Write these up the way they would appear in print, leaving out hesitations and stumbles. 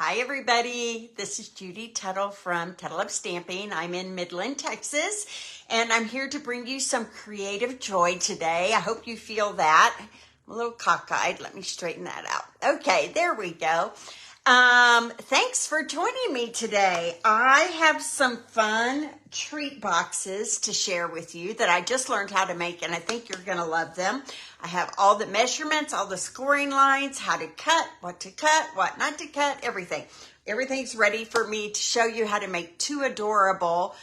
Hi everybody, this is Judy Tuttle from Tuttle Up Stamping. I'm in Midland, Texas, and I'm here to bring you some creative joy today. I hope you feel that. I'm a little cockeyed. Let me straighten that out. Okay, there we go. Thanks for joining me today. I have some fun treat boxes to share with you that I just learned how to make, and I think you're going to love them. I have all the measurements, all the scoring lines, how to cut, what not to cut, everything. Everything's ready for me to show you how to make two adorable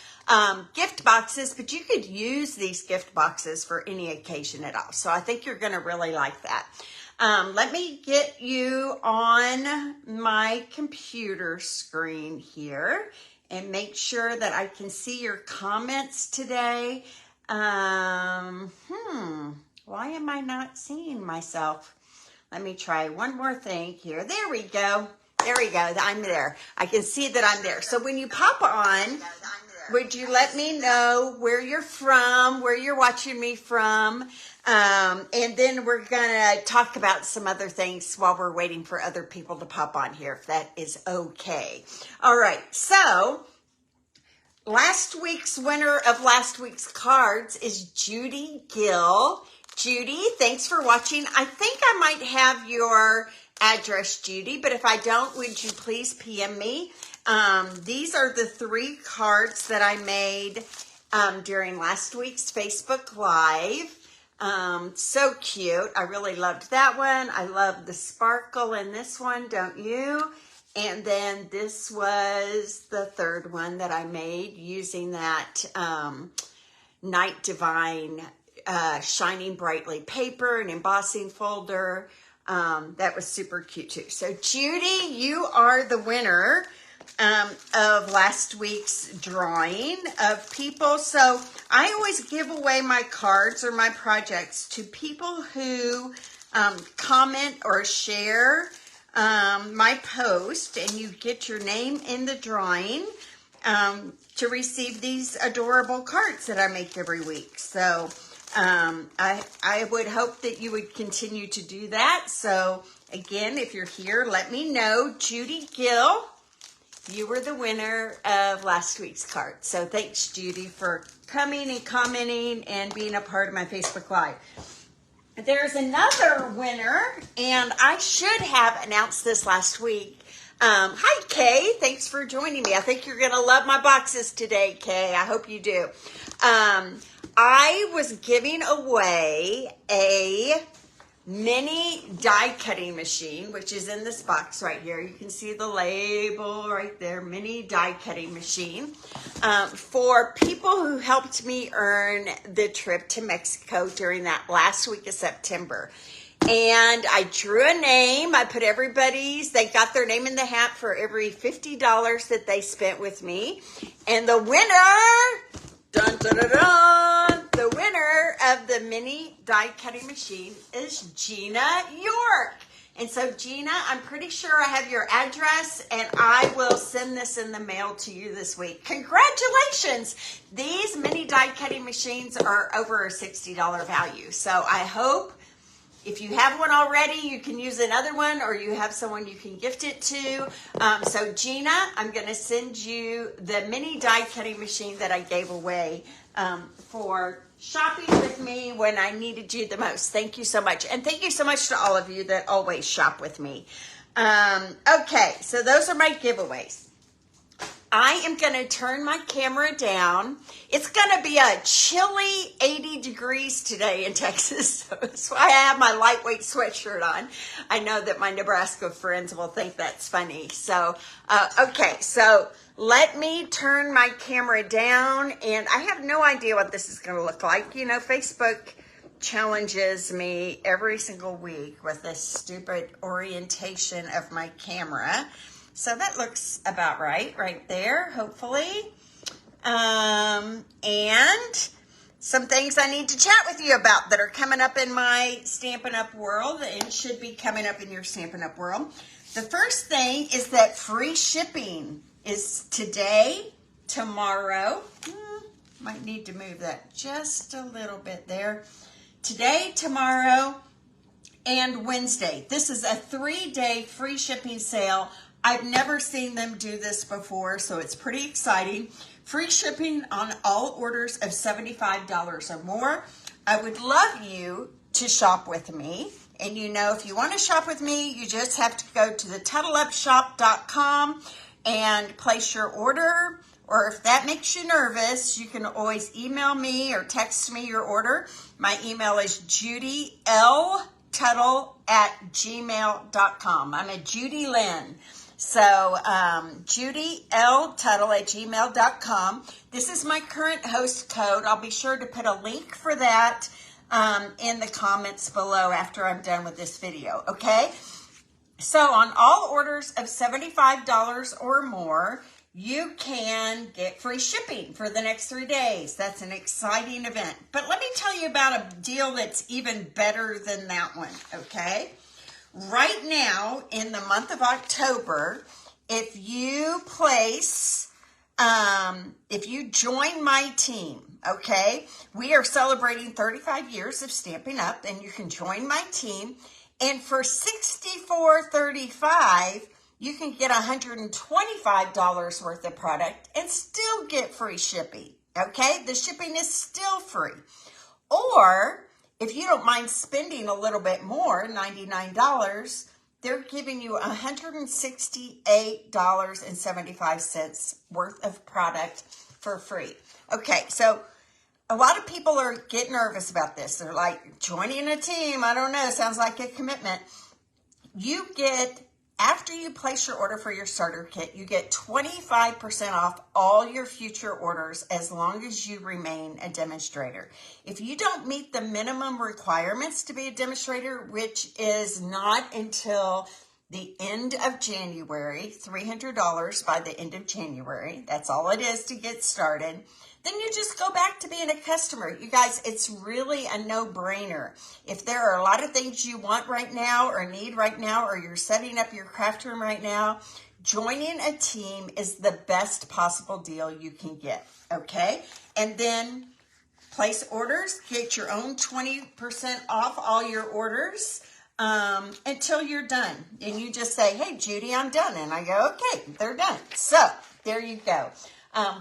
gift boxes, but you could use these gift boxes for any occasion at all. So I think you're going to really like that. Let me get you on my computer screen here and make sure that I can see your comments today. Why am I not seeing myself? Let me try one more thing here. There we go. There we go. I'm there. I can see that I'm there. So when you pop on, would you let me know where you're from, where you're watching me from? And then we're going to talk about some other things while we're waiting for other people to pop on here, if that is okay. All right. So last week's winner of last week's cards is Judy Gill. Judy, thanks for watching. I think I might have your address, Judy, but if I don't, would you please PM me? These are the 3 cards that I made during last week's Facebook Live. So cute. I really loved that one. I love the sparkle in this one, don't you? And then this was the 3rd one that I made using that Night Divine shining brightly paper and embossing folder. That was super cute too. So Judy, you are the winner of last week's drawing of people. So I always give away my cards or my projects to people who comment or share my post, and you get your name in the drawing to receive these adorable cards that I make every week. So I would hope that you would continue to do that. So again, if you're here, let me know. Judy Gill, you were the winner of last week's card. So thanks, Judy, for coming and commenting and being a part of my Facebook Live. There's another winner, and I should have announced this last week. Hi, Kay. Thanks for joining me. I think you're going to love my boxes today, Kay. I hope you do. I was giving away a mini die cutting machine, which is in this box right here. You can see the label right there, mini die cutting machine, for people who helped me earn the trip to Mexico during that last week of September. And I drew a name. I put they got their name in the hat for every $50 that they spent with me. And the winner, dun, dun, dun, dun, the winner of the mini die cutting machine is Gina York. And so Gina, I'm pretty sure I have your address, and I will send this in the mail to you this week. Congratulations. These mini die cutting machines are over a $60 value. So I hope if you have one already, you can use another one, or you have someone you can gift it to. So Gina, I'm going to send you the mini die cutting machine that I gave away for shopping with me when I needed you the most. Thank you so much. And thank you so much to all of you that always shop with me. Okay, so those are my giveaways. I am going to turn my camera down. It's going to be a chilly 80 degrees today in Texas. So that's why I have my lightweight sweatshirt on. I know that my Nebraska friends will think that's funny. So, okay, so let me turn my camera down. And I have no idea what this is going to look like. You know, Facebook challenges me every single week with this stupid orientation of my camera. So that looks about right there, hopefully. And some things I need to chat with you about that are coming up in my Stampin' Up! World and should be coming up in your Stampin' Up! World. The first thing is that free shipping is today, tomorrow. Might need to move that just a little bit there. Today, tomorrow, and Wednesday. This is a 3-day free shipping sale I've never seen them do this before, so it's pretty exciting. Free shipping on all orders of $75 or more. I would love you to shop with me. And you know, if you want to shop with me, you just have to go to the TuddleUpShop.com and place your order. Or if that makes you nervous, you can always email me or text me your order. My email is judyltuttle@gmail.com. I'm a Judy Lynn. So judyltuttle@gmail.com. This is my current host code. I'll be sure to put a link for that in the comments below after I'm done with this video, okay? So on all orders of $75 or more, you can get free shipping for the next 3 days. That's an exciting event. But let me tell you about a deal that's even better than that one, okay? Right now, in the month of October, if you join my team, okay, we are celebrating 35 years of Stampin' Up, and you can join my team, and for $64.35, you can get $125 worth of product and still get free shipping, okay? The shipping is still free. Or if you don't mind spending a little bit more, $99, they're giving you $168.75 worth of product for free. Okay, so a lot of people are getting nervous about this. They're like, joining a team, I don't know, sounds like a commitment. You get, after you place your order for your starter kit, you get 25% off all your future orders as long as you remain a demonstrator. If you don't meet the minimum requirements to be a demonstrator, which is not until the end of January, $300 by the end of January, that's all it is to get started, then you just go back to being a customer. You guys, it's really a no-brainer. If there are a lot of things you want right now or need right now, or you're setting up your craft room right now, joining a team is the best possible deal you can get, okay? And then place orders, get your own 20% off all your orders until you're done. And you just say, hey, Judy, I'm done. And I go, okay, they're done. So there you go.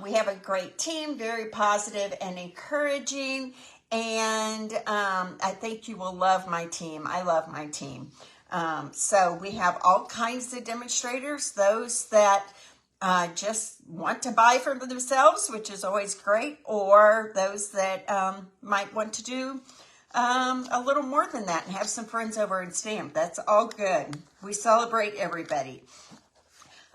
We have a great team, very positive and encouraging, and I think you will love my team. I love my team. So we have all kinds of demonstrators, those that just want to buy for themselves, which is always great, or those that might want to do a little more than that and have some friends over and stamp. That's all good. We celebrate everybody.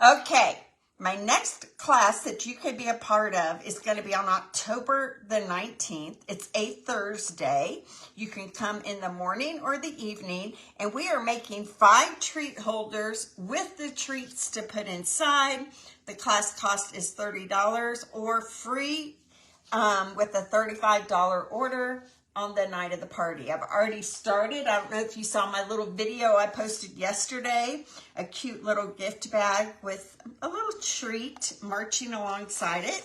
Okay. My next class that you could be a part of is going to be on October the 19th. It's a Thursday. You can come in the morning or the evening, and we are making 5 treat holders with the treats to put inside. The class cost is $30 or free with a $35 order on the night of the party. I've already started. I don't know if you saw my little video I posted yesterday, a cute little gift bag with a little treat marching alongside it.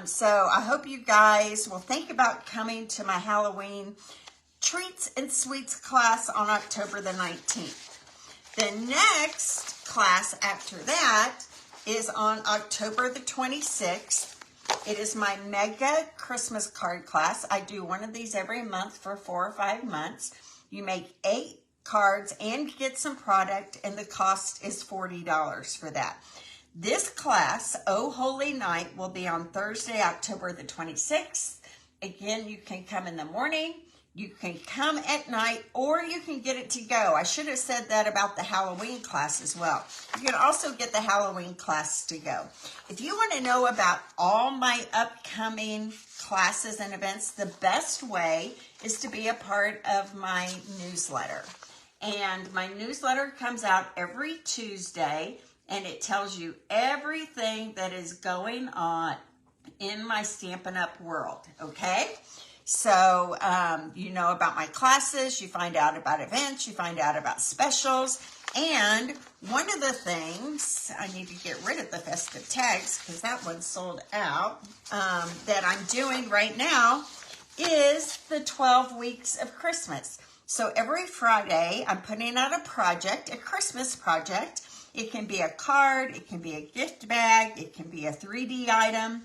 So I hope you guys will think about coming to my Halloween Treats and Sweets class on October the 19th. The next class after that is on October the 26th. It is my mega Christmas card class. I do one of these every month for 4 or 5 months. You make 8 cards and get some product, and the cost is $40 for that. This class, Oh Holy Night, will be on Thursday, October the 26th. Again, you can come in the morning, you can come at night, or you can get it to go. I should have said that about the Halloween class as well. You can also get the Halloween class to go. If you want to know about all my upcoming classes and events, the best way is to be a part of my newsletter. And my newsletter comes out every Tuesday, and it tells you everything that is going on in my Stampin' Up world, okay? So you know about my classes, you find out about events, you find out about specials, and one of the things, I need to get rid of the festive tags because that one's sold out, that I'm doing right now is the 12 weeks of Christmas. So every Friday, I'm putting out a project, a Christmas project, It can be a card, it can be a gift bag, it can be a 3D item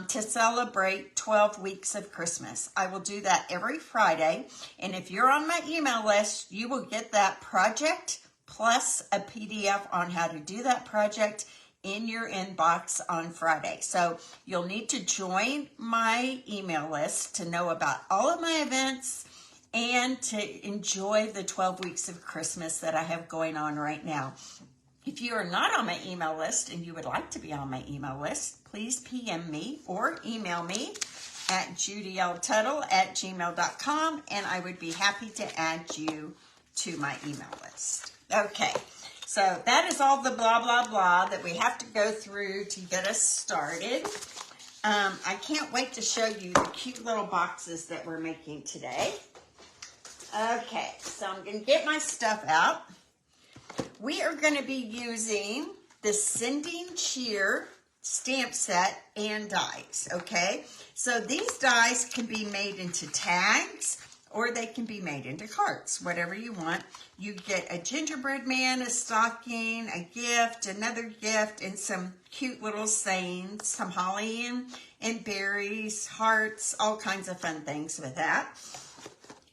to celebrate 12 weeks of Christmas. I will do that every Friday. And if you're on my email list, you will get that project plus a PDF on how to do that project in your inbox on Friday. So you'll need to join my email list to know about all of my events and to enjoy the 12 weeks of Christmas that I have going on right now. If you are not on my email list and you would like to be on my email list, please PM me or email me at judyltuttle@gmail.com, and I would be happy to add you to my email list. Okay, so that is all the blah, blah, blah that we have to go through to get us started. I can't wait to show you the cute little boxes that we're making today. Okay, so I'm going to get my stuff out. We are going to be using the Sending Cheer stamp set and dies, okay? So these dies can be made into tags or they can be made into cards, whatever you want. You get a gingerbread man, a stocking, a gift, another gift, and some cute little sayings, some holly and berries, hearts, all kinds of fun things with that.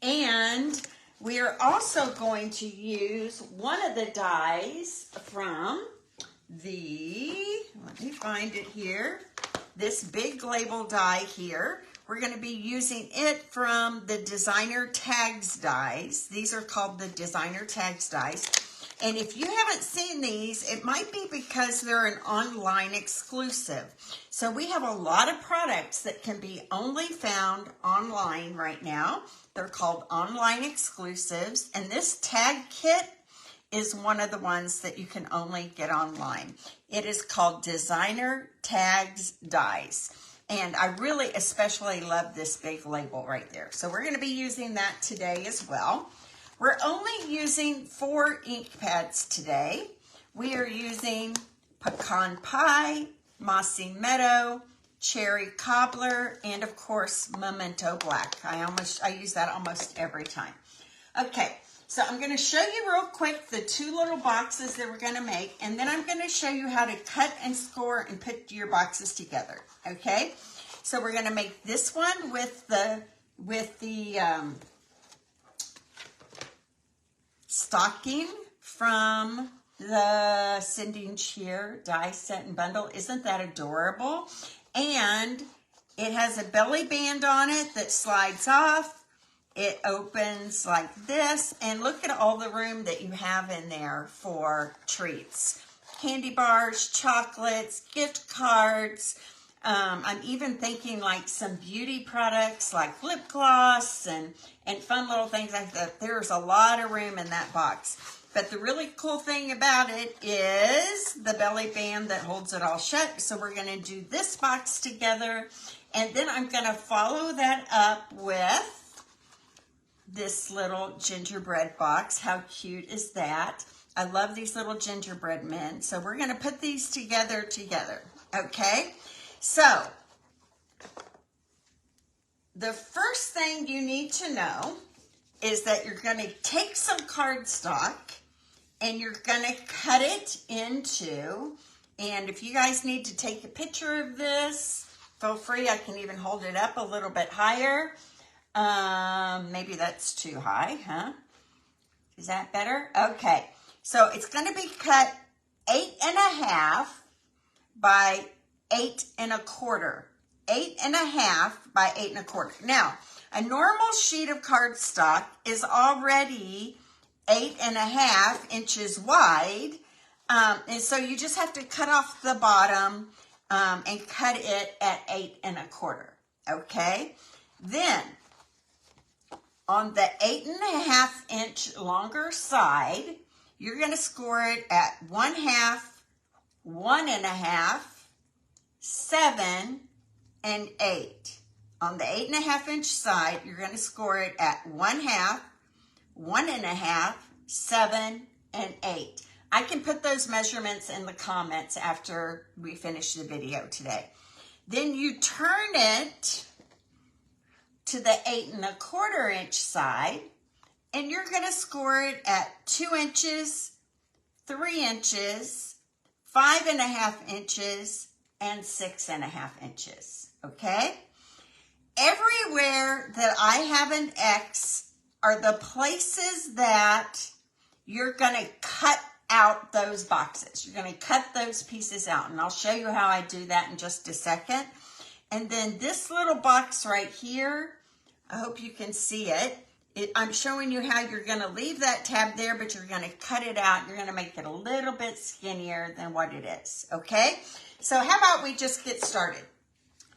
And we are also going to use one of the dies from let me find it here, this big label die here. We're going to be using it from the Designer Tags dies. These are called the Designer Tags dies. And if you haven't seen these, it might be because they're an online exclusive. So we have a lot of products that can be only found online right now. They're called online exclusives. And this tag kit is one of the ones that you can only get online. It is called Designer Tags Dies. And I really especially love this big label right there. So we're going to be using that today as well. We're only using 4 ink pads today. We are using Pecan Pie, Mossy Meadow, Cherry Cobbler, and of course, Memento Black. I use that almost every time. Okay, so I'm going to show you real quick the 2 little boxes that we're going to make, and then I'm going to show you how to cut and score and put your boxes together. Okay, so we're going to make this one with the stocking from the Sending Cheer die set and bundle. Isn't that adorable? And it has a belly band on it that slides off. It opens like this, and look at all the room that you have in there for treats. Candy bars, chocolates, gift cards. I'm even thinking like some beauty products like lip gloss and fun little things like that. There's a lot of room in that box. But the really cool thing about it is the belly band that holds it all shut. So we're going to do this box together, and then I'm going to follow that up with this little gingerbread box. How cute is that? I love these little gingerbread men. So we're going to put these together. Okay? So the first thing you need to know is that you're going to take some cardstock and you're going to cut it into, and if you guys need to take a picture of this, feel free. I can even hold it up a little bit higher. Maybe that's too high, huh? Is that better? Okay. So it's going to be cut 8.5 by 8 1/4. 8.5 by 8 1/4. Now, a normal sheet of cardstock is already 8.5 inches wide. And so you just have to cut off the bottom and cut it at 8 1/4. Okay? Then, on the 8.5 inch longer side, you're going to score it at 1/2, 1.5, 7, and 8. On the 8.5 inch side, you're going to score it at 1/2, 1.5, 7, and 8. I can put those measurements in the comments after we finish the video today. Then you turn it to the 8 1/4 inch side, and you're going to score it at 2 inches, 3 inches, 5.5 inches, and 6.5 inches, okay? Everywhere that I have an X are the places that you're gonna cut out those boxes. You're gonna cut those pieces out, and I'll show you how I do that in just a second. And then this little box right here, I hope you can see it. I'm showing you how you're gonna leave that tab there, but you're gonna cut it out. You're gonna make it a little bit skinnier than what it is, okay? So how about we just get started?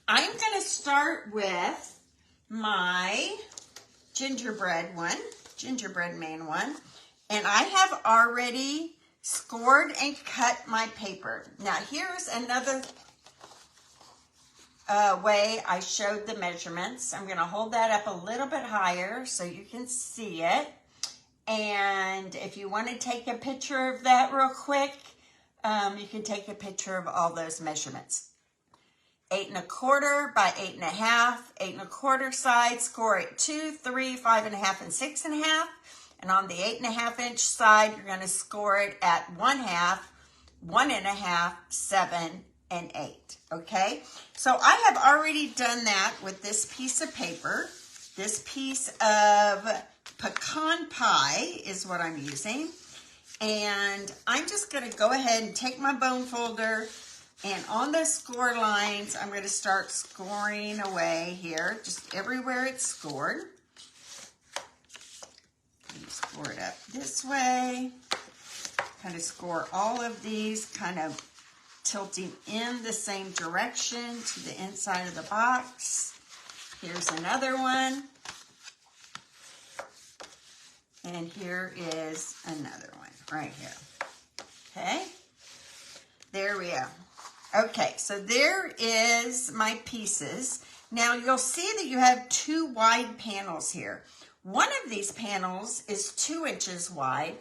I'm gonna start with my gingerbread man one, and I have already scored and cut my paper. Now here's another way I showed the measurements. I'm gonna hold that up a little bit higher so you can see it. And if you want to take a picture of that real quick, you can take a picture of all those measurements. 8 1/4 by 8 1/2, 8 1/4 side, score at 2, 3, 5.5, and 6.5. And on the 8 1/2 inch side, you're gonna score it at 1/2, 1.5, 7, and 8, okay? So I have already done that with this piece of paper. This piece of pecan pie is what I'm using. And I'm just gonna go ahead and take my bone folder, and on the score lines, I'm gonna start scoring away here, just everywhere it's scored. Score it up this way. Kind of score all of these, kind of tilting in the same direction to the inside of the box. Here's another one. And here is another one right here. Okay, there we go. Okay, so there is my pieces. Now you'll see that you have 2 wide panels here. One of these panels is 2 inches wide,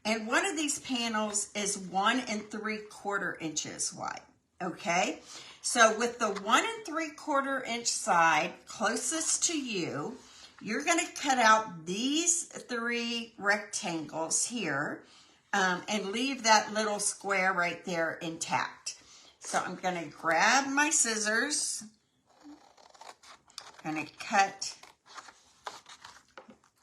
and one of these panels is 1 3/4 inches wide, okay? So with the 1 3/4 inch side closest to you, you're gonna cut out these 3 rectangles here and leave that little square right there intact. So I'm gonna grab my scissors, I'm gonna cut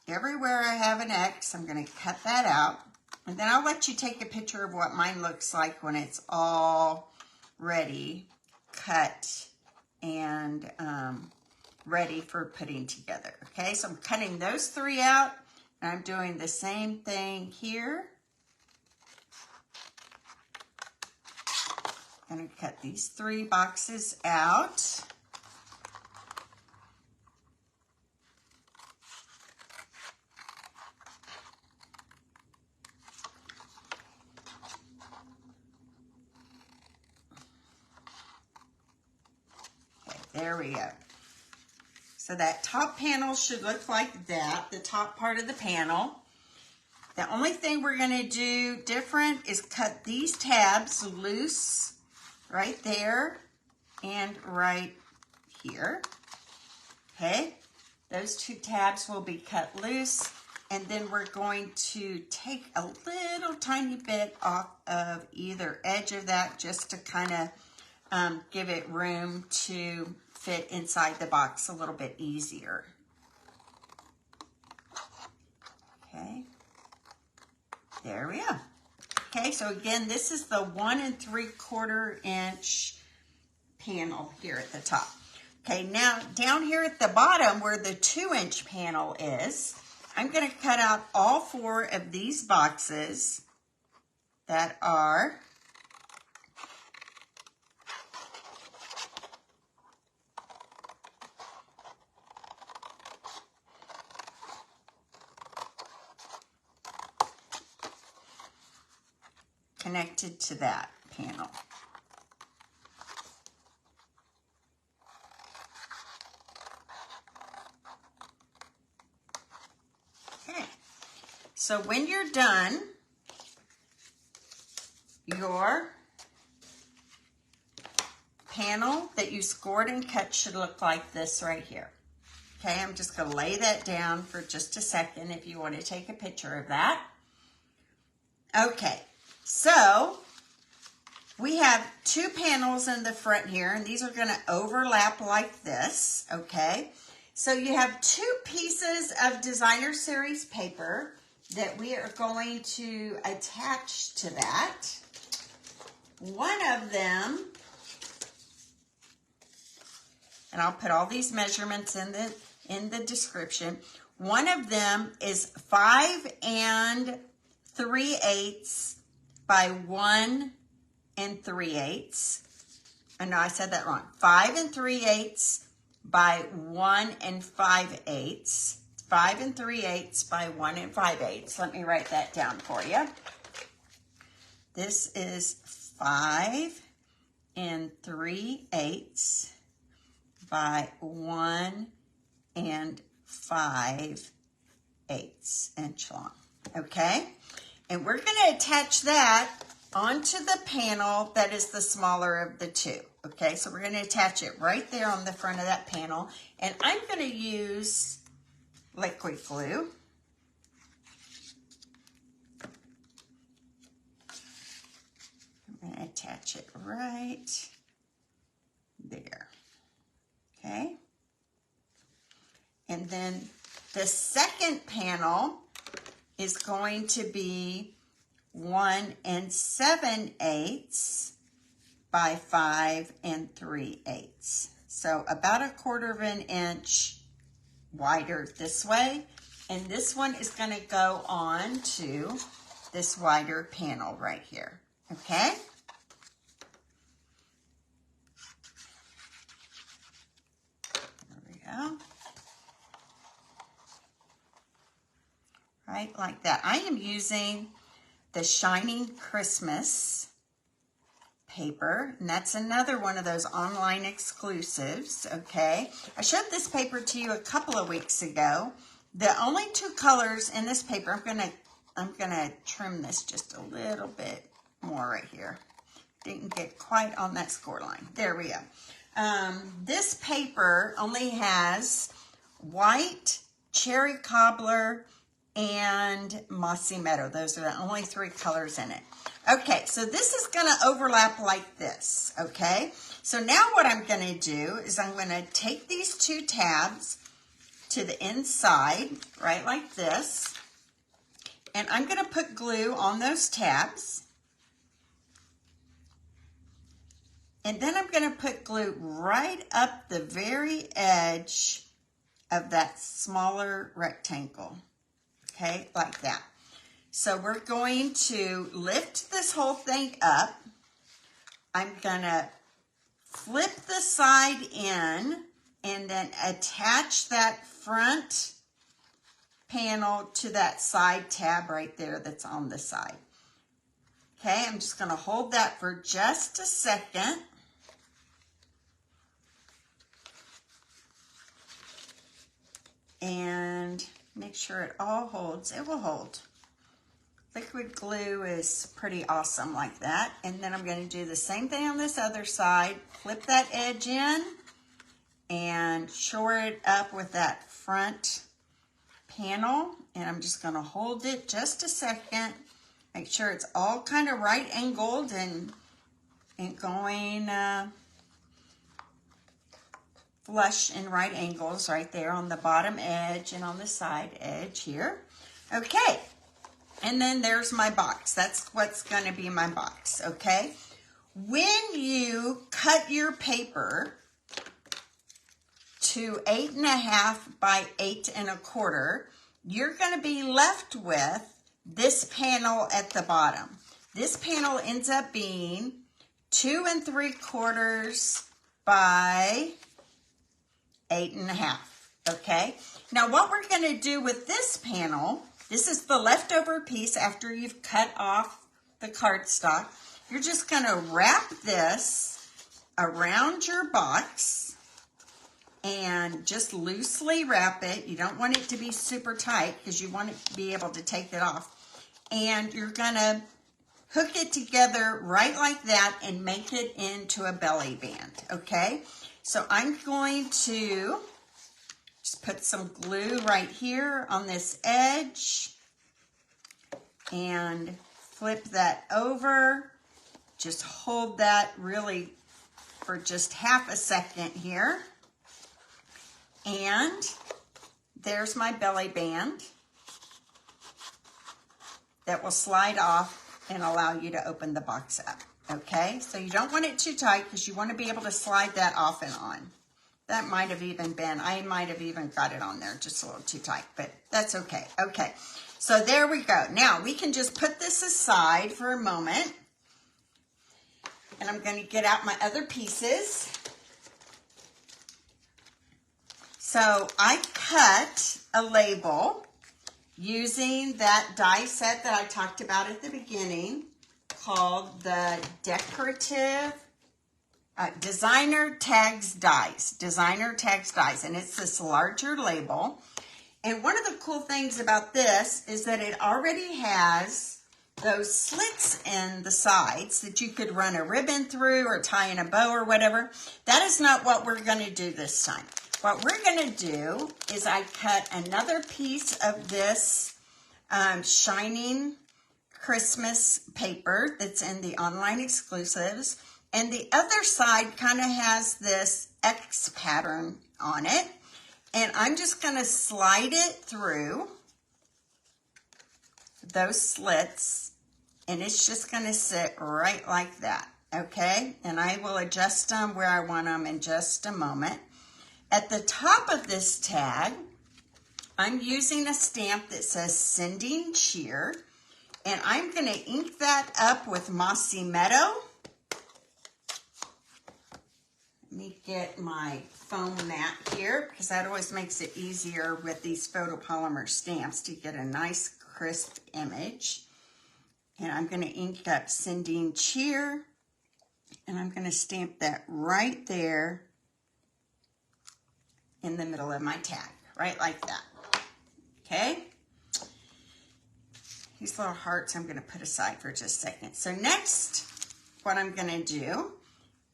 everywhere I have an X. I'm gonna cut that out. And then I'll let you take a picture of what mine looks like when it's all ready, cut, and ready for putting together. Okay, so I'm cutting those 3 out, and I'm doing the same thing here. I'm gonna cut these 3 boxes out. There we go. So that top panel should look like that, the top part of the panel. The only thing we're gonna do different is cut these tabs loose right there and right here. Okay, those 2 tabs will be cut loose, and then we're going to take a little tiny bit off of either edge of that just to kind of give it room to fit inside the box a little bit easier. Okay, there we go. Okay, so again, this is the 1 3/4 inch panel here at the top. Okay, now down here at the bottom where the 2 inch panel is, I'm gonna cut out all 4 of these boxes that are connected to that panel. Okay, so when you're done, your panel that you scored and cut should look like this right here. Okay, I'm just going to lay that down for just a second if you want to take a picture of that. Okay, So we have 2 panels in the front here, and these are going to overlap like this, okay? So you have 2 pieces of designer series paper that we are going to attach to that. One of them, and I'll put all these measurements in the description. One of them is 5 3/8 by 1 3/8. Oh, no, I said that wrong. 5 3/8 by 1 5/8. 5 3/8 by 1 5/8. Let me write that down for you. This is 5 3/8 by 1 5/8 inch long. Okay? And we're going to attach that onto the panel that is the smaller of the 2. Okay, so we're going to attach it right there on the front of that panel. And I'm going to use liquid glue. I'm going to attach it right there. Okay. And then the second panel is going to be 1 7/8 by 5 3/8. So about 1/4 of an inch wider this way. And this one is going to go on to this wider panel right here. Okay? There we go. Right, like that. I am using the Shining Christmas paper, and that's another one of those online exclusives, okay? I showed this paper to you a couple of weeks ago. The only 2 colors in this paper, I'm gonna trim this just a little bit more right here. Didn't get quite on that score line. There we go. This paper only has white, cherry cobbler, and mossy meadow. Those are the only 3 colors in it. Okay, so this is going to overlap like this, okay? So now what I'm going to do is I'm going to take these 2 tabs to the inside, right like this, and I'm going to put glue on those tabs. And then I'm going to put glue right up the very edge of that smaller rectangle. Okay, like that. So we're going to lift this whole thing up. I'm going to flip the side in and then attach that front panel to that side tab right there that's on the side. Okay, I'm just going to hold that for just a second. And make sure it all holds. It will hold. Liquid glue is pretty awesome like that. And then I'm going to do the same thing on this other side. Flip that edge in and shore it up with that front panel. And I'm just going to hold it just a second. Make sure it's all kind of right angled and going flush in right angles right there on the bottom edge and on the side edge here. Okay, and then there's my box. That's what's going to be my box, okay? When you cut your paper to 8.5 by 8 1/4, you're going to be left with this panel at the bottom. This panel ends up being 2 3/4 by 8.5, okay? Now what we're going to do with this panel, this is the leftover piece after you've cut off the cardstock. You're just going to wrap this around your box and just loosely wrap it. You don't want it to be super tight because you want it to be able to take it off. And you're going to hook it together right like that and make it into a belly band, okay? So I'm going to just put some glue right here on this edge and flip that over. Just hold that really for just half a second here. And there's my belly band that will slide off and allow you to open the box up. Okay, so you don't want it too tight because you want to be able to slide that off and on. That might have even been, I might have even got it on there just a little too tight, but that's okay. Okay, so there we go. Now we can just put this aside for a moment. And I'm going to get out my other pieces. So I cut a label using that die set that I talked about at the beginning, called the Decorative Designer Tags Dies. Designer Tags Dies. And it's this larger label. And one of the cool things about this is that it already has those slits in the sides that you could run a ribbon through or tie in a bow or whatever. That is not what we're going to do this time. What we're going to do is I cut another piece of this shining Christmas paper that's in the online exclusives, and the other side kind of has this X pattern on it, and I'm just going to slide it through those slits, and it's just going to sit right like that. Okay, and I will adjust them where I want them in just a moment. At the top of this tag, I'm using a stamp that says Sending Cheer. And I'm going to ink that up with Mossy Meadow. Let me get my foam mat here, because that always makes it easier with these photopolymer stamps to get a nice crisp image. And I'm going to ink up Sending Cheer. And I'm going to stamp that right there in the middle of my tag, right like that. Okay? These little hearts I'm going to put aside for just a second. So next, what I'm going to do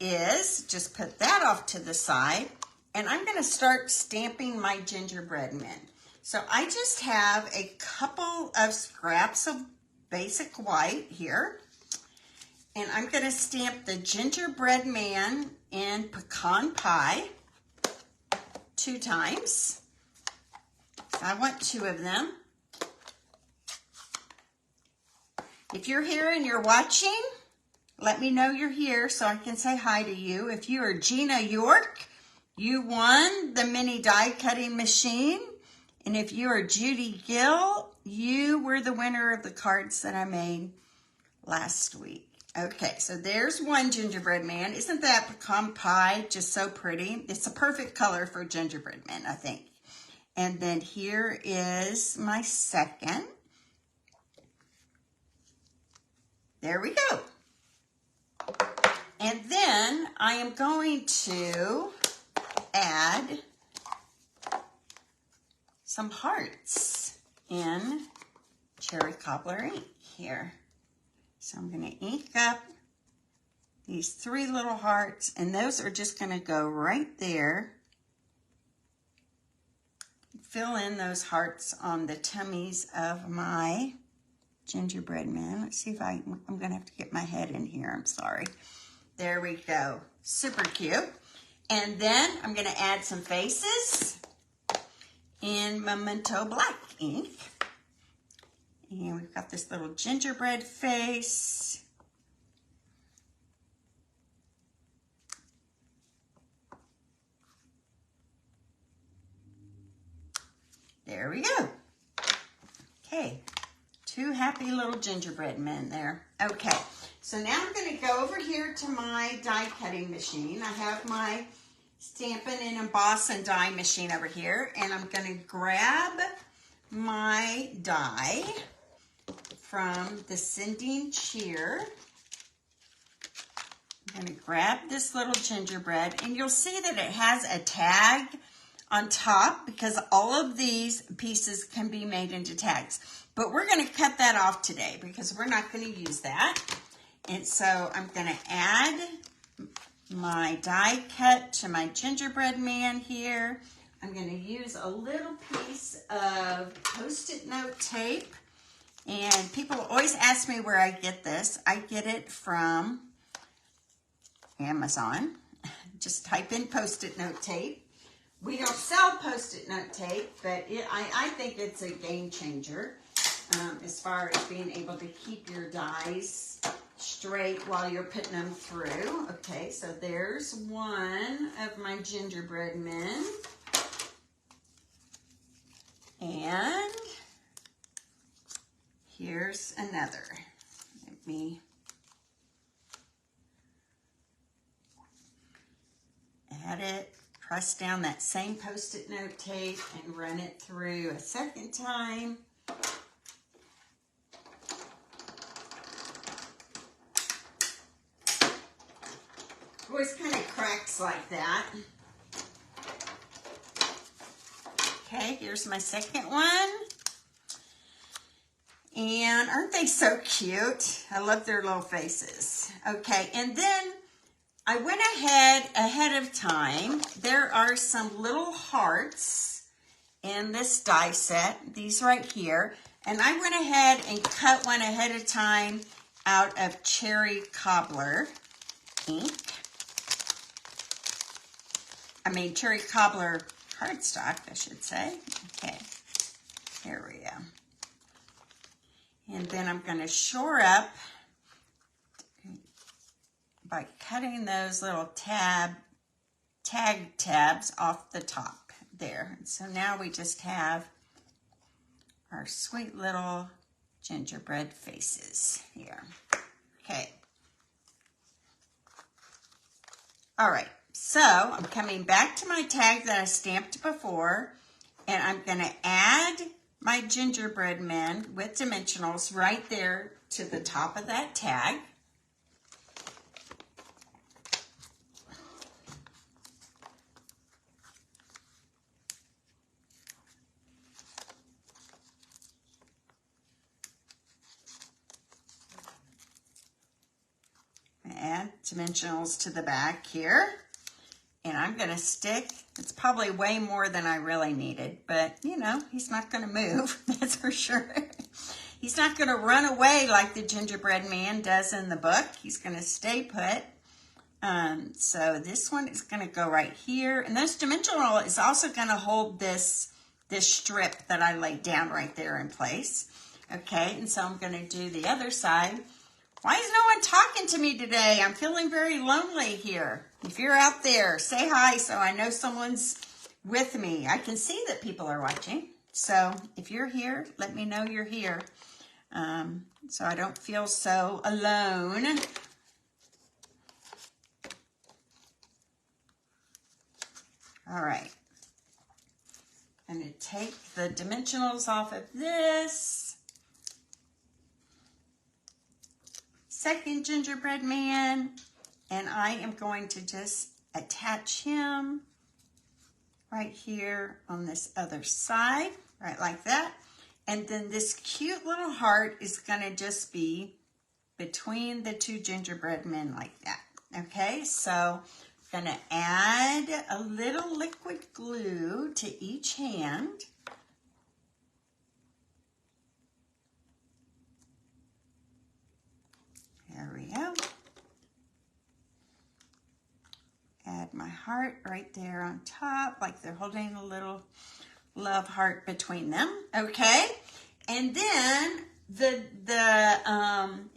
is just put that off to the side, and I'm going to start stamping my gingerbread men. So I just have a couple of scraps of basic white here, and I'm going to stamp the gingerbread man in pecan pie 2 times. So I want 2 of them. If you're here and you're watching, let me know you're here so I can say hi to you. If you are Gina York, you won the mini die cutting machine. And if you are Judy Gill, you were the winner of the cards that I made last week. Okay, so there's one gingerbread man. Isn't that pecan pie just so pretty? It's a perfect color for gingerbread man, I think. And then here is my second. There we go. And then I am going to add some hearts in cherry cobbler ink here. So I'm going to ink up these 3 little hearts, and those are just going to go right there. Fill in those hearts on the tummies of my gingerbread man. Let's see if I'm going to have to get my head in here. I'm sorry. There we go. Super cute. And then I'm going to add some faces in Memento Black ink. And we've got this little gingerbread face. There we go. Okay. 2 happy little gingerbread men there. Okay. So now I'm going to go over here to my die cutting machine. I have my Stampin' and Emboss and Die machine over here. And I'm going to grab my die from the Sending Cheer. I'm going to grab this little gingerbread, and you'll see that it has a tag on top because all of these pieces can be made into tags. But we're going to cut that off today because we're not going to use that. And so I'm going to add my die cut to my gingerbread man here. I'm going to use a little piece of Post-it note tape And people always ask me where I get this. I get it from Amazon. Just type in Post-it note tape. We don't sell Post-it note tape, but I think it's a game changer as far as being able to keep your dies straight while you're putting them through. Okay, so there's one of my gingerbread men. And here's another. Let me add it, press down that same Post-it note tape and run it through a second time. Always kind of cracks like that. Okay, here's my second one. And aren't they so cute? I love their little faces. Okay, and then I went ahead of time. There are some little hearts in this die set, these right here. And I went ahead and cut one ahead of time out of cherry cobbler ink. Cherry cobbler cardstock, I should say. Okay, here we go. And then I'm going to shore up by cutting those little tag tabs off the top there. So now we just have our sweet little gingerbread faces here. Okay. All right. So I'm coming back to my tag that I stamped before, and I'm going to add my gingerbread men with dimensionals right there to the top of that tag. Add dimensionals to the back here. And I'm going to stick, it's probably way more than I really needed, but you know, he's not going to move, that's for sure. He's not going to run away like the gingerbread man does in the book. He's going to stay put. So this one is going to go right here. And this dimensional is also going to hold this strip that I laid down right there in place. Okay, and so I'm going to do the other side. Why is no one talking to me today? I'm feeling very lonely here. If you're out there, say hi so I know someone's with me. I can see that people are watching. So if you're here, let me know you're here. So I don't feel so alone. All right. I'm going to take the dimensionals off of this. Second gingerbread man, and I am going to just attach him right here on this other side, right like that. And then this cute little heart is going to just be between the two gingerbread men like that. Okay, so I'm going to add a little liquid glue to each hand. There we go. Add my heart right there on top, like they're holding a little love heart between them. Okay, and then the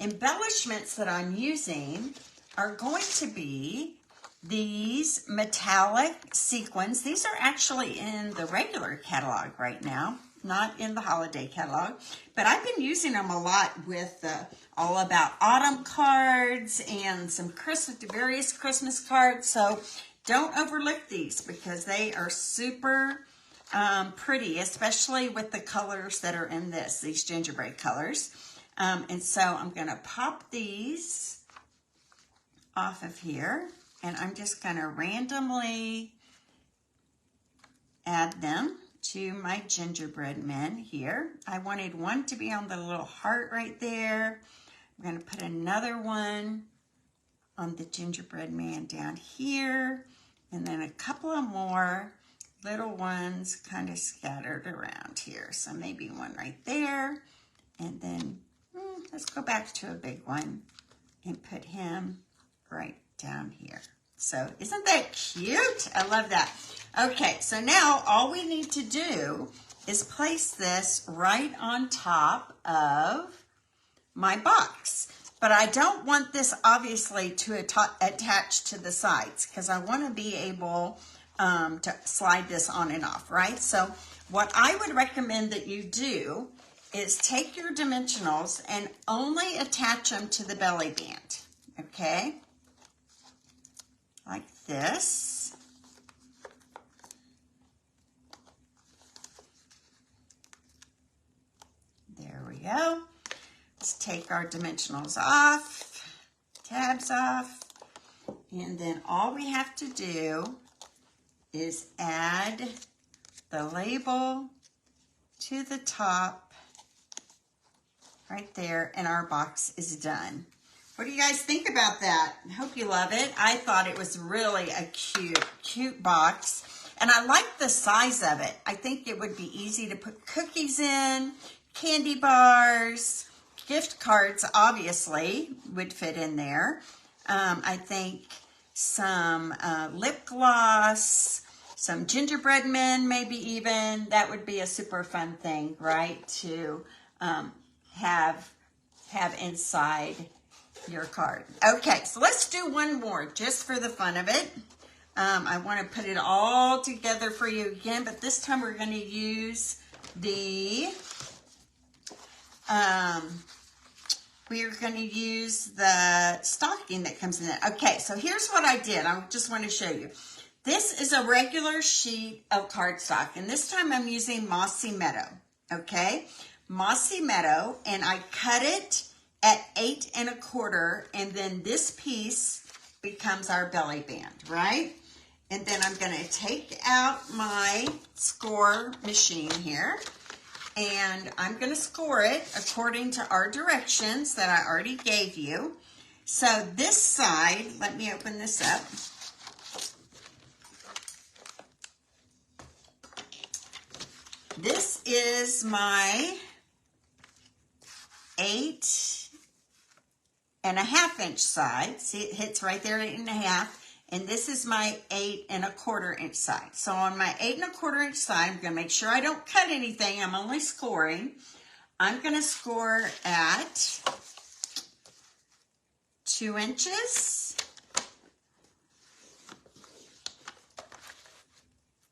embellishments that I'm using are going to be these metallic sequins. These are actually in the regular catalog right now, not in the holiday catalog, but I've been using them a lot with all about autumn cards and some various Christmas cards. So don't overlook these because they are super pretty, especially with the colors that are in these gingerbread colors. And so I'm going to pop these off of here, and I'm just going to randomly add them to my gingerbread men here. I wanted one to be on the little heart right there. I'm going to put another one on the gingerbread man down here, and then a couple of more little ones kind of scattered around here. So maybe one right there And then let's go back to a big one and put him right down here. So isn't that cute? I love that. Okay, so now all we need to do is place this right on top of my box. But I don't want this obviously to attach to the sides because I want to be able to slide this on and off, right? So what I would recommend that you do is take your dimensionals and only attach them to the belly band, okay? Like this. There we go. Let's take our dimensionals off, tabs off, and then all we have to do is add the label to the top right there, and our box is done. What do you guys think about that? I hope you love it. I thought it was really a cute box. And I like the size of it. I think it would be easy to put cookies in, candy bars, gift cards obviously would fit in there. I think some lip gloss, some gingerbread men maybe even. That would be a super fun thing, right? To have inside your card. Okay, so let's do one more just for the fun of it. I want to put it all together for you again, but this time we're going to use the stocking that comes in it. Okay, so here's what I did. I just want to show you. This is a regular sheet of cardstock, and this time I'm using Mossy Meadow, okay? Mossy Meadow, and I cut it at 8 1/4, and then this piece becomes our belly band, right? And then I'm going to take out my score machine here, and I'm going to score it according to our directions that I already gave you. So this side, let me open this up. This is my 8 1/2 inch side. See, it hits right there at 8 1/2. And this is my 8 1/4 inch side. So on my 8 1/4 inch side, I'm going to make sure I don't cut anything. I'm only scoring. I'm going to score at 2 inches,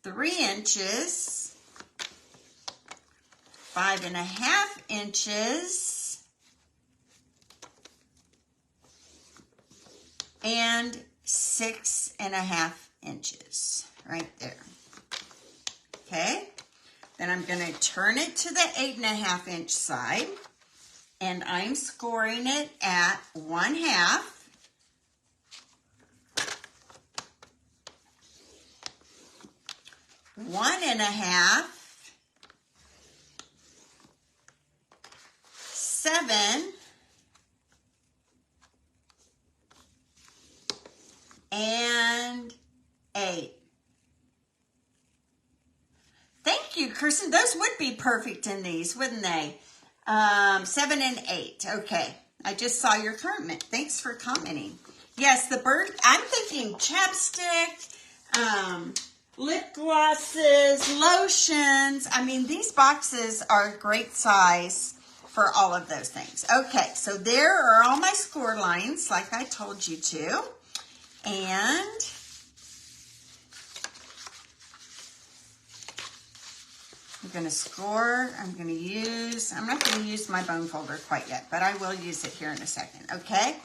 3 inches, 5 1/2 inches, and 6 1/2 inches right there. Okay, then I'm going to turn it to the 8 1/2 inch side, and I'm scoring it at 1/2, 1 1/2, 7, and 8. Thank you, Kirsten. Those would be perfect in these, wouldn't they? 7 and 8. Okay. I just saw your comment. Thanks for commenting. Yes, the bird. I'm thinking chapstick, lip glosses, lotions. I mean, these boxes are a great size for all of those things. Okay, so there are all my score lines like I told you to. And I'm going to score. I'm not going to use my bone folder quite yet, but I will use it here in a second. Okay,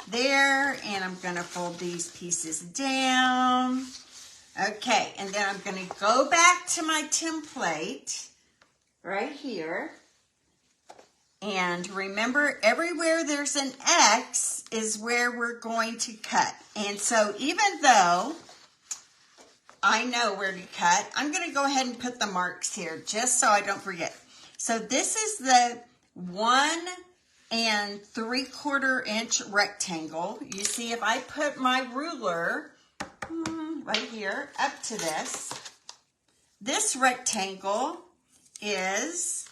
there, and I'm going to fold these pieces down. Okay, and then I'm going to go back to my template right here. And remember, everywhere there's an X is where we're going to cut. And so even though I know where to cut, I'm going to go ahead and put the marks here just so I don't forget. So this is the 1 3/4 inch rectangle. You see, if I put my ruler right here up to this rectangle is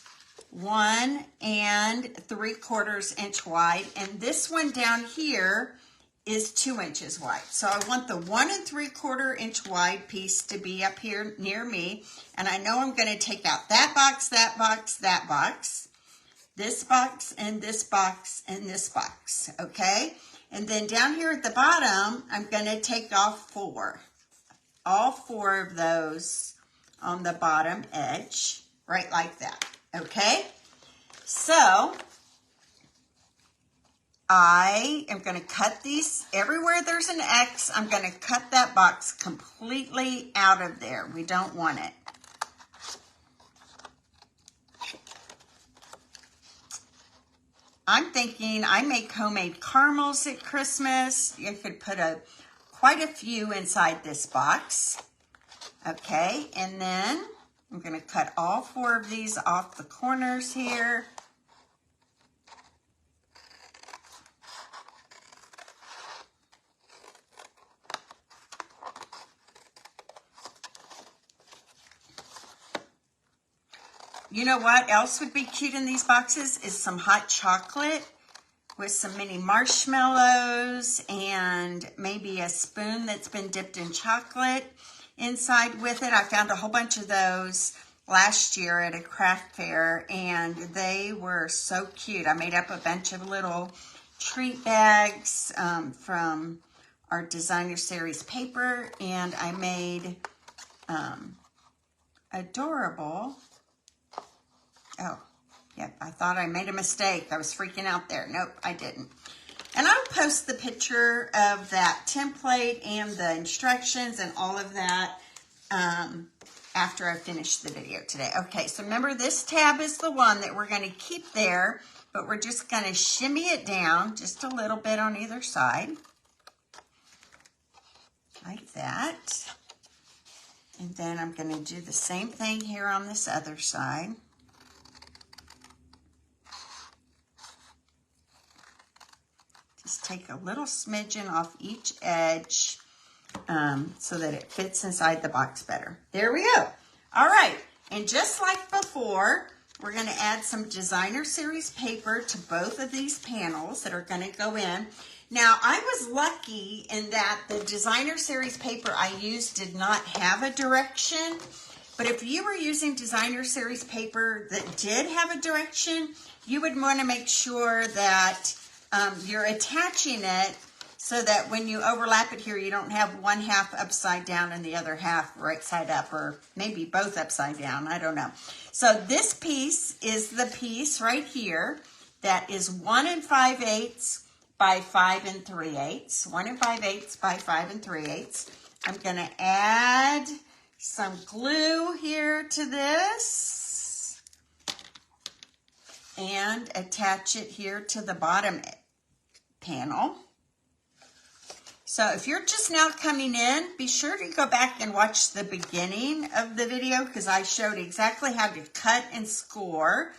1 3/4 inch wide, and this one down here is 2 inches wide. So I want the 1 3/4 inch wide piece to be up here near me, and I know I'm going to take out that box, that box, that box, this box, and this box, and this box, okay? And then down here at the bottom, I'm going to take off 4. All 4 of those on the bottom edge, right like that, okay? So I am going to cut these, everywhere there's an X, I'm going to cut that box completely out of there. We don't want it. I'm thinking I make homemade caramels at Christmas. You could put quite a few inside this box. Okay, and then I'm going to cut all 4 of these off the corners here. You know what else would be cute in these boxes is some hot chocolate with some mini marshmallows and maybe a spoon that's been dipped in chocolate inside with it. I found a whole bunch of those last year at a craft fair, and they were so cute. I made up a bunch of little treat bags from our designer series paper, and I made adorable. Oh, yep, I thought I made a mistake. I was freaking out there. Nope, I didn't. And I'll post the picture of that template and the instructions and all of that after I finish the video today. Okay, so remember this tab is the one that we're going to keep there, but we're just going to shimmy it down just a little bit on either side. Like that. And then I'm going to do the same thing here on this other side. Just take a little smidgen off each edge so that it fits inside the box better. There we go. All right, and just like before, we're going to add some designer series paper to both of these panels that are going to go in. Now, I was lucky in that the designer series paper I used did not have a direction, but if you were using designer series paper that did have a direction, you would want to make sure that you're attaching it so that when you overlap it here, you don't have one half upside down and the other half right side up, or maybe both upside down. I don't know. So this piece is the piece right here that is 1 5/8 by 5 3/8. 1 5/8 by 5 3/8. I'm going to add some glue here to this and attach it here to the bottom panel. So if you're just now coming in, be sure to go back and watch the beginning of the video because I showed exactly how to cut and score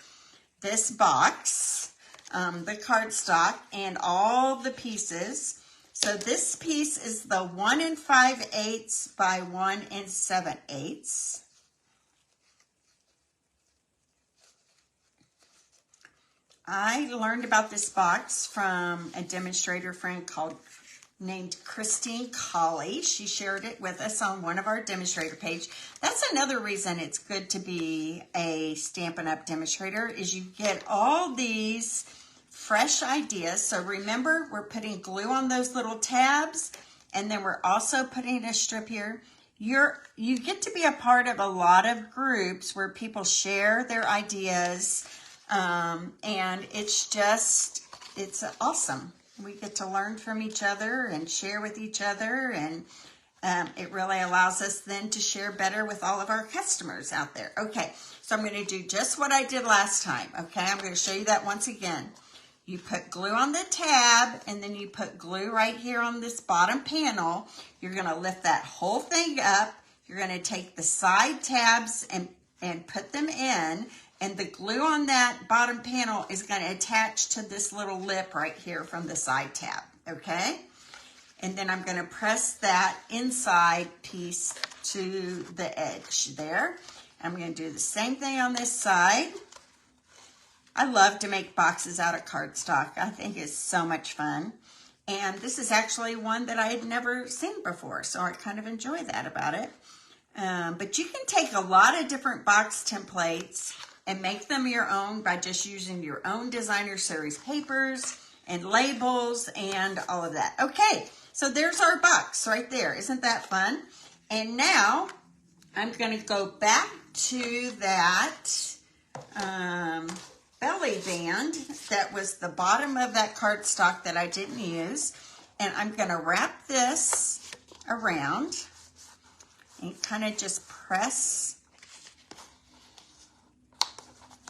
this box, the cardstock, and all the pieces. So this piece is the 1 5/8 by 1 7/8. I learned about this box from a demonstrator friend named Christine Colley. She shared it with us on one of our demonstrator page. That's another reason it's good to be a Stampin' Up! Demonstrator is you get all these fresh ideas. So remember, we're putting glue on those little tabs, and then we're also putting a strip here. You get to be a part of a lot of groups where people share their ideas, and it's awesome. We get to learn from each other and share with each other, and it really allows us then to share better with all of our customers out there. Okay, so I'm going to do just what I did last time. Okay, I'm going to show you that once again. You put glue on the tab, and then you put glue right here on this bottom panel. You're going to lift that whole thing up. You're going to take the side tabs and put them in, and the glue on that bottom panel is going to attach to this little lip right here from the side tab, okay? And then I'm going to press that inside piece to the edge there. I'm going to do the same thing on this side. I love to make boxes out of cardstock. I think it's so much fun. And this is actually one that I had never seen before, so I kind of enjoy that about it. But you can take a lot of different box templates and make them your own by just using your own designer series papers and labels and all of that. Okay, so there's our box right there. Isn't that fun? And now I'm going to go back to that belly band that was the bottom of that cardstock that I didn't use. And I'm going to wrap this around and kind of just press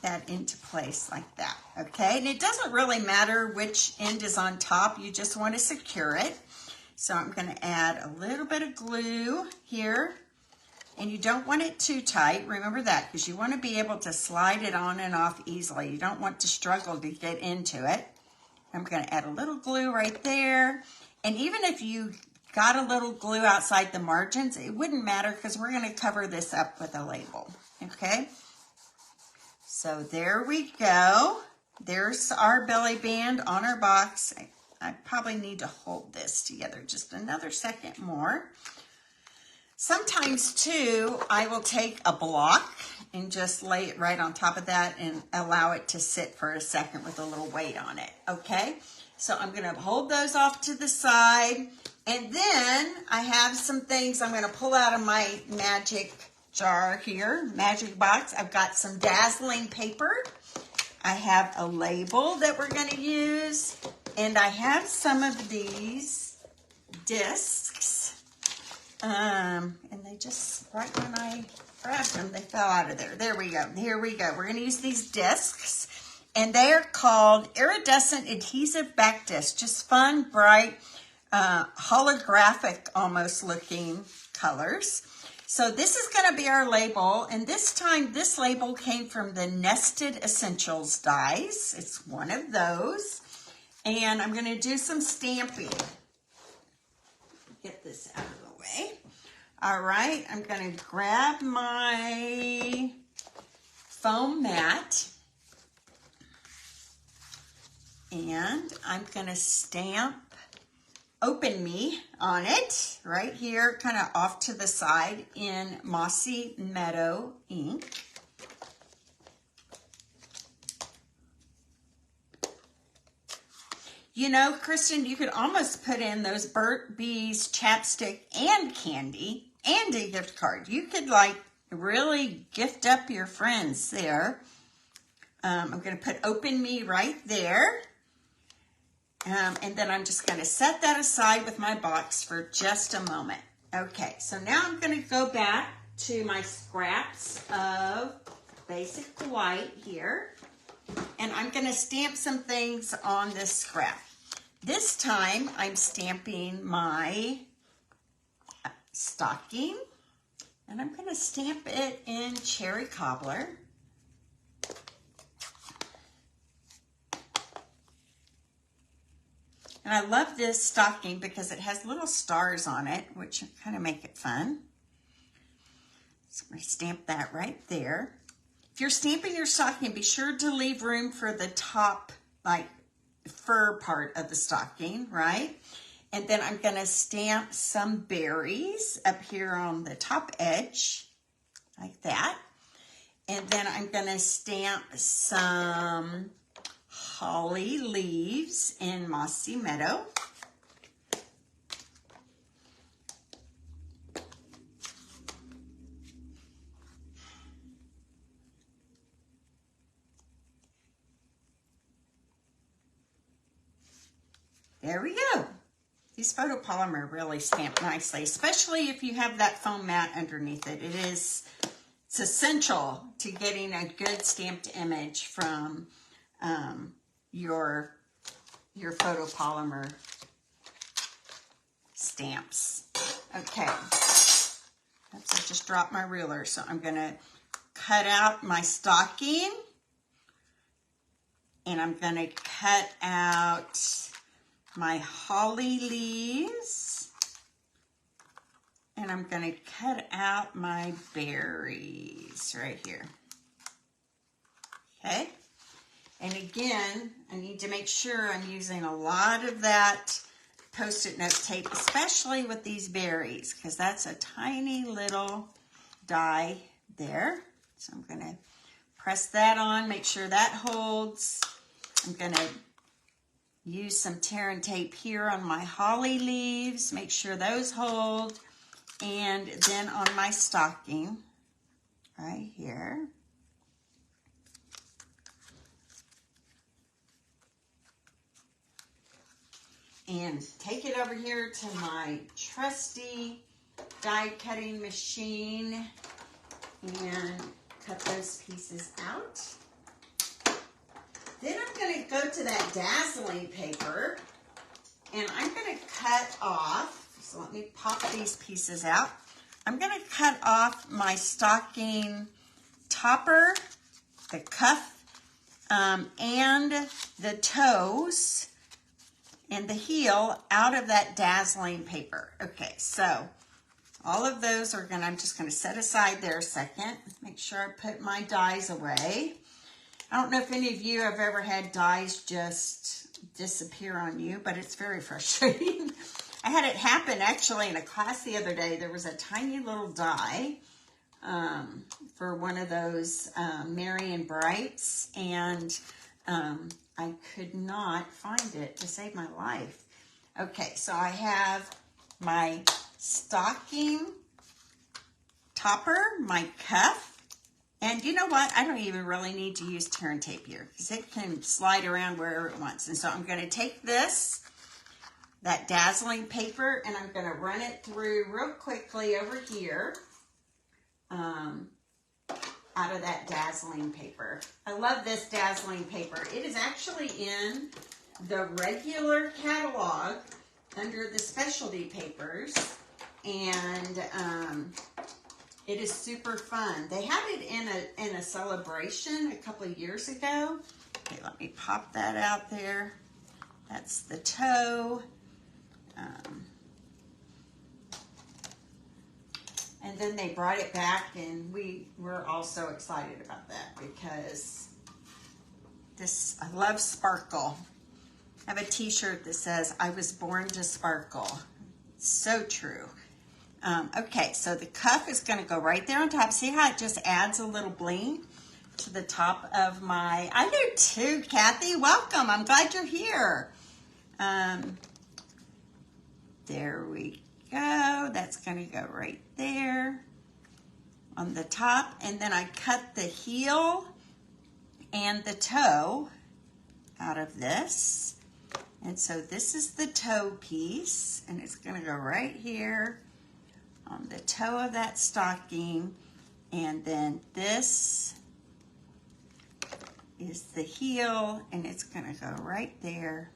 that into place like that. Okay, and it doesn't really matter which end is on top. You just want to secure it. So I'm going to add a little bit of glue here. And you don't want it too tight, remember that, because you want to be able to slide it on and off easily. You don't want to struggle to get into it. I'm going to add a little glue right there. And even if you got a little glue outside the margins, it wouldn't matter because we're going to cover this up with a label, okay? So there we go. There's our belly band on our box. I probably need to hold this together just another second more. Sometimes too, I will take a block and just lay it right on top of that and allow it to sit for a second with a little weight on it, okay? So I'm gonna hold those off to the side. And then I have some things I'm gonna pull out of my magic jar here, magic box. I've got some dazzling paper. I have a label that we're gonna use. And I have some of these discs. And they just, right when I grabbed them, they fell out of there. There we go. Here we go. We're going to use these discs. And they are called Iridescent Adhesive Back Discs. Just fun, bright, holographic almost looking colors. So this is going to be our label. And this time, this label came from the Nested Essentials dies. It's one of those. And I'm going to do some stamping. Get this out of the way. All right, I'm going to grab my foam mat and I'm going to stamp Open Me on it right here, kind of off to the side in Mossy Meadow ink. You know, Kristen, you could almost put in those Burt Bees chapstick and candy and a gift card. You could like really gift up your friends there. I'm going to put Open Me right there. And then I'm just going to set that aside with my box for just a moment. Okay, so now I'm going to go back to my scraps of basic white here. And I'm going to stamp some things on this scrap. This time I'm stamping my stocking. And I'm going to stamp it in Cherry Cobbler. And I love this stocking because it has little stars on it, which kind of make it fun. So I'm going to stamp that right there. If you're stamping your stocking, be sure to leave room for the top, like, fur part of the stocking, right? And then I'm going to stamp some berries up here on the top edge, like that. And then I'm going to stamp some holly leaves in Mossy Meadow. There we go. These photopolymer really stamp nicely, especially if you have that foam mat underneath it. It's essential to getting a good stamped image from your photopolymer stamps. Okay. Oops, I just dropped my ruler, so I'm going to cut out my stocking, and I'm going to cut out my holly leaves, and I'm going to cut out my berries right here. Okay, And again, I need to make sure I'm using a lot of that Post-it note tape, especially with these berries, because that's a tiny little die there. So I'm going to press that on, make sure that holds. I'm going to use some tear and tape here on my holly leaves, make sure those hold. And then on my stocking, right here. And take it over here to my trusty die cutting machine and cut those pieces out. Then I'm going to go to that dazzling paper and I'm going to cut off, so let me pop these pieces out. I'm going to cut off my stocking topper, the cuff, and the toes and the heel out of that dazzling paper. Okay, so all of those are I'm just gonna set aside there a second. Make sure I put my dies away. I don't know if any of you have ever had dies just disappear on you, but it's very frustrating. I had it happen actually in a class the other day. There was a tiny little die for one of those Merry and Brights, and I could not find it to save my life. Okay, so I have my stocking topper, my cuff, and you know what? I don't even really need to use tear and tape here because it can slide around wherever it wants. And so I'm going to take that dazzling paper, and I'm going to run it through real quickly over here. Out of that dazzling paper. I love this dazzling paper. It is actually in the regular catalog under the specialty papers, and it is super fun. They had it in a celebration a couple of years ago. Okay, let me pop that out there. That's the toe. And then they brought it back, and we were all so excited about that because I love sparkle. I have a t-shirt that says, I was born to sparkle. So true. Okay, so the cuff is going to go right there on top. See how it just adds a little bling to the top of my, I do too, Kathy. Welcome. I'm glad you're here. There we go. That's going to go right there on the top. And then I cut the heel and the toe out of this. And so this is the toe piece, and it's going to go right here on the toe of that stocking. And then this is the heel, and it's going to go right there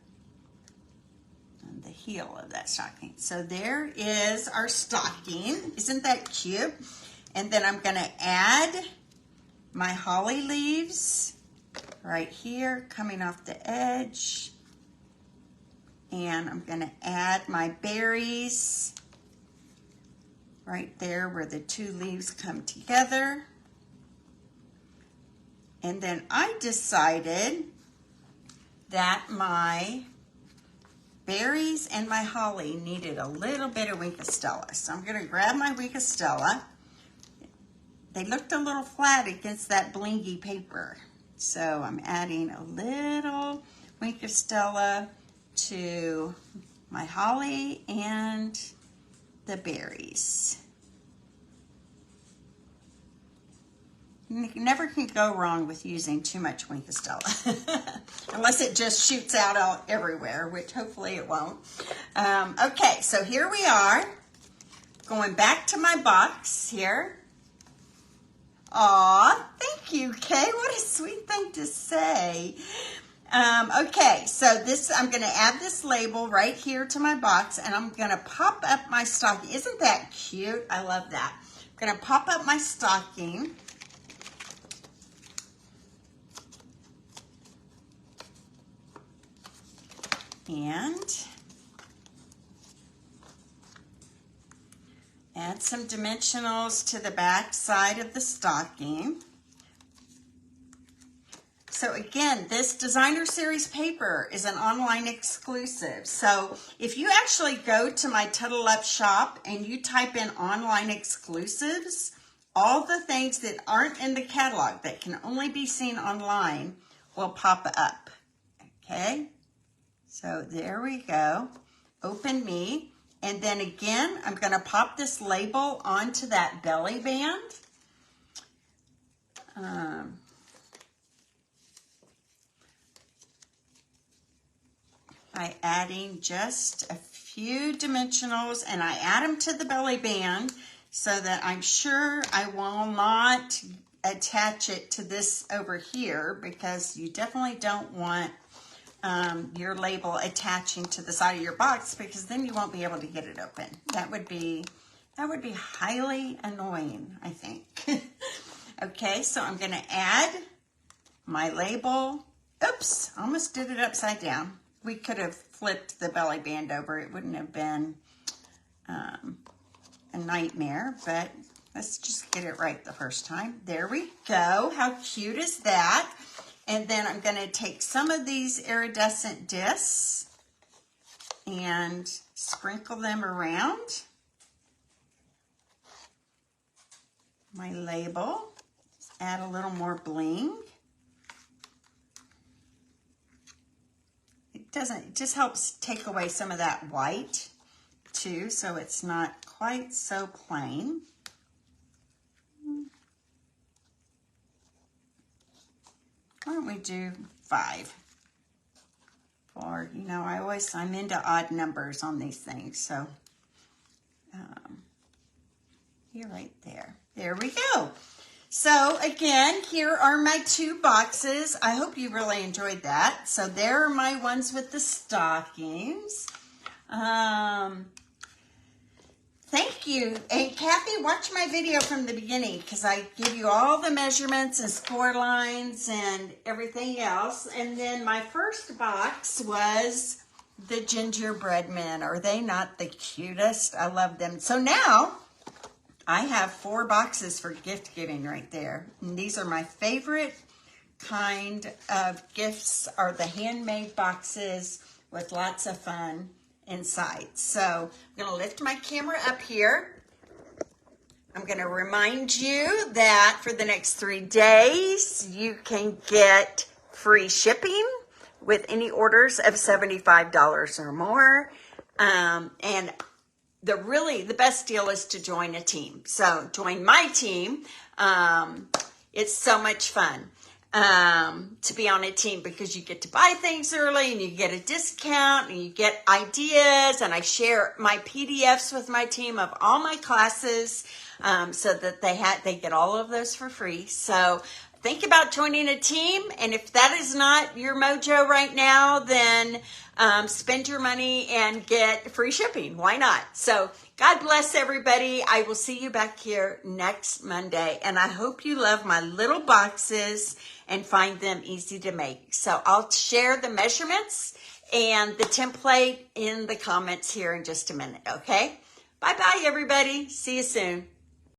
on the heel of that stocking. So there is our stocking. Isn't that cute? And then I'm going to add my holly leaves right here coming off the edge. And I'm going to add my berries right there where the two leaves come together. And then I decided that my berries and my holly needed a little bit of Wink of Stella. So I'm going to grab my Wink of Stella. They looked a little flat against that blingy paper. So I'm adding a little Wink of Stella to my holly and the berries. You never can go wrong with using too much Wink of Stella, unless it just shoots out everywhere, which hopefully it won't. Okay, so here we are, going back to my box here. Aw, thank you, Kay. What a sweet thing to say. Okay, so I'm going to add this label right here to my box, and I'm going to pop up my stocking. Isn't that cute? I love that. I'm going to pop up my stocking. And add some dimensionals to the back side of the stocking. So again, this designer series paper is an online exclusive. So if you actually go to my Tuttle Up shop and you type in online exclusives, all the things that aren't in the catalog that can only be seen online will pop up. Okay, so there we go. Open me. And then again, I'm going to pop this label onto that belly band. By adding just a few dimensionals, and I add them to the belly band so that I'm sure I will not attach it to this over here, because you definitely don't want your label attaching to the side of your box, because then you won't be able to get it open. That would be highly annoying, I think. Okay, so I'm going to add my label. Oops, almost did it upside down. We could have flipped the belly band over. It wouldn't have been a nightmare, but let's just get it right the first time. There we go. How cute is that? And then I'm going to take some of these iridescent discs and sprinkle them around my label. Just add a little more bling. It just helps take away some of that white too, so it's not quite so plain. Why don't we do 5? Or, you know, I'm into odd numbers on these things, so here, right there. There we go. So again, here are my 2 boxes. I hope you really enjoyed that. So there are my ones with the stockings. Thank you. And Kathy, watch my video from the beginning, because I give you all the measurements and score lines and everything else. And then my first box was the gingerbread men. Are they not the cutest? I love them. So now I have 4 boxes for gift giving right there. And these are my favorite kind of gifts, are the handmade boxes with lots of fun inside. So I'm going to lift my camera up here. I'm going to remind you that for the next 3 days, you can get free shipping with any orders of $75 or more. And the best deal is to join a team. So join my team. It's so much fun to be on a team, because you get to buy things early and you get a discount and you get ideas, and I share my PDFs with my team of all my classes, so that they get all of those for free. So think about joining a team, and if that is not your mojo right now, then spend your money and get free shipping. Why not? So God bless everybody. I will see you back here next Monday, and I hope you love my little boxes and find them easy to make. So I'll share the measurements and the template in the comments here in just a minute, okay? Bye-bye, everybody. See you soon.